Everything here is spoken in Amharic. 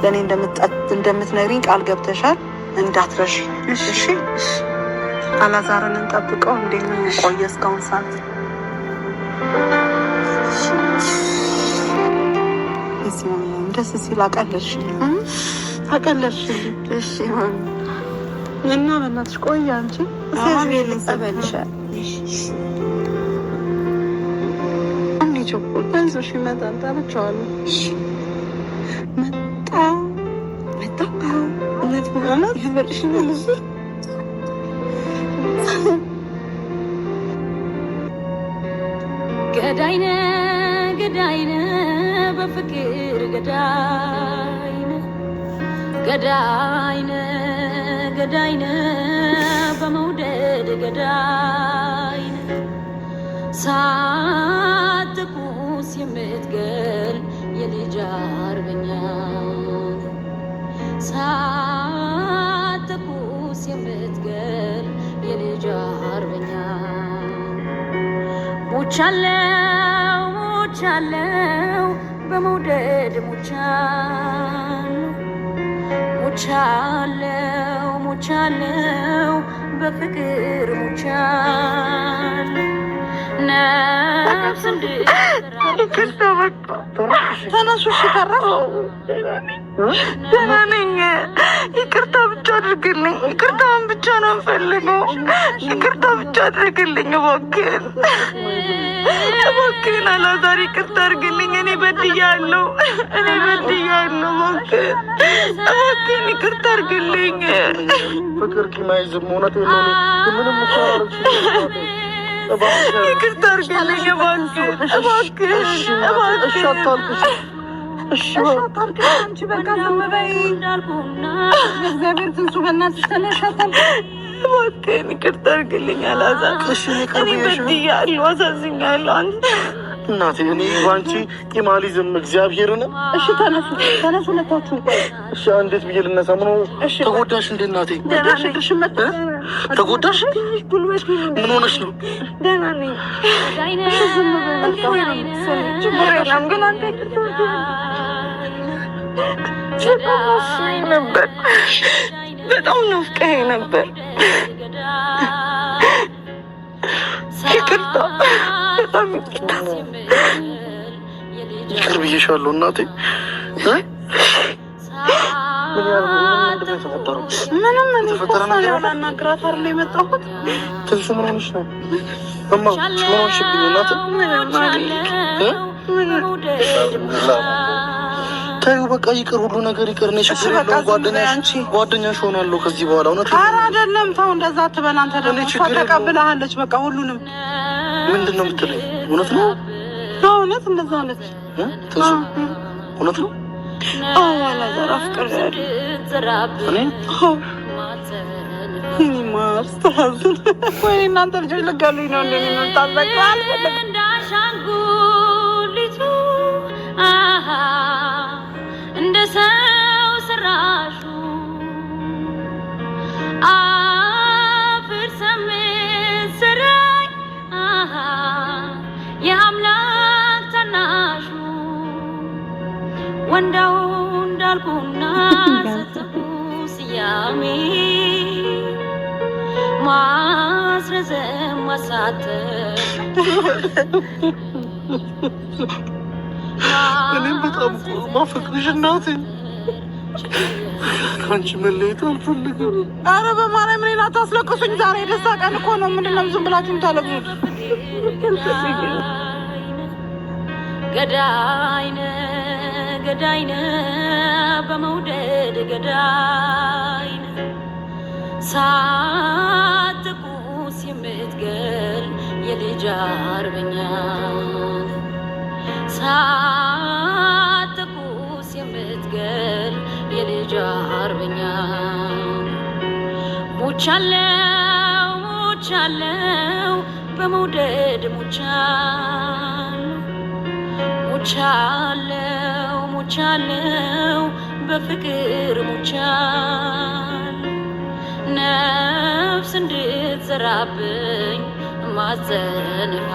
ለእኔ እንደምትነግሪኝ ቃል ገብተሻል። እንዳትረሽ እሺ? አላዛርን እንጠብቀው። እንዴት ነው ቆየ እስካሁን ሰዓት? ደስ ሲል አቀለልሽልኝ። እሺ እና በእናትሽ ቆይ አንቺ ልጸበልሻል። ቸኮል አይዞሽ ይመጣል። ጠርቼዋለሁ። መጣ እውነት በእውነት ያበልሽ ልዝ ገዳይነ በፍቅር ገዳይነ በመውደድ ገዳይነ ሳትኩስ የምትገል የልጅ አርበኛ ሳትኩስ የምትገል የልጅ አርበኛ ሞቻለው በመውደድ ሞቻለው በፍቅር ሞቻለው ነፍስ ተነሱ። እሺ ተረፈ። ደህና ነኝ። ይቅርታ ብቻ አድርግልኝ። ይቅርታውን ብቻ ነው የምፈልገው። ይቅርታ ብቻ አድርግልኝ እባክህን፣ አላዛር ይቅርታ አድርግልኝ። እኔ በድያለሁ። እባክህን ይቅርታ አድርግልኝ። ፍቅር ቂም አይዝም። እውነት ምንም ይቅርታ አድርግልኝ እባክህን። እሺ አንቺ በቃ ዝም በይ። እግዚአብሔር ትንሱ በእናትሽ ተነሻታል። እባክህን ይቅርታ አድርግልኝ አላዛር። እኔ በድያለሁ፣ አሳዝኛለሁ። እናቴ እኔ ባንቺ ቂም አልይዝም። እግዚአብሔርን እሺ ተነሱ ለታችሁ። እሺ እንዴት ብዬ ልነሳ? ምን ተጎዳሽ እንዴ እናቴ? ተጎዳሽ? ምን ሆነሽ ነው? ደህና ነኝ። ግን አንተ ነበር በጣም ናፍቀኸኝ ነበር። ይቅርታ፣ በጣም ይቅርታ። ይቅር ብዬሻለሁ እናቴ። ምንም የተፈጠረ ነገር ላናግራት አይደል የመጣሁት። ትንሽ ምን ሆነሽ ነው? እማ ምን ሆነሽብኝ እናቴ? ታዩ በቃ ይቅር፣ ሁሉ ነገር ይቅር። እኔ ችግር የለውም። ጓደኛሽ ሆናለሁ ከዚህ በኋላ። እውነት ኧረ አይደለም፣ ተው እንደዛ አትበል አንተ። ደግሞ እሷ ተቀብለሃለች በቃ ሁሉንም። ምንድን ነው የምትለኝ? እውነት ነው? እውነት እንደዛ አለች። ትንሱ እውነት ነው? አላዛር አፍቅሬያለሁ እኔ። ማስተዋዝን ወይ እናንተ ልጆች ልገሉኝ ነው እንደ ምታዘቀ እንዳሻንጉሊቱ እንደ ሰው ስራሹ አፍር ሰሜን ስራይ የአምላክ ታናሹ ወንዳው እንዳልኩና ሰጥኩ ስያሜ ማስረዘም ማሳተር እኔም በጣም ማፈቅርሽ እናቴ። ከአንቺ መለየት አልፈልግም። ኧረ በማርያም እኔን አታስለቅሱኝ። ዛሬ የደስታ ቀን እኮ ነው። ምንድን ነው ዝም ብላችሁ የምታለቅሱት? ገዳይነ በመውደድ ገዳይነ ሳትኩስ የምትገል የልጅ አርበኛ ሳትኩስ የምትገል የልጅ አርበኛ ሞቻለው በመውደድ ሞቻለው በፍቅር ሞቻለው ነፍስ እንድትዘራብኝ ማጸንሃ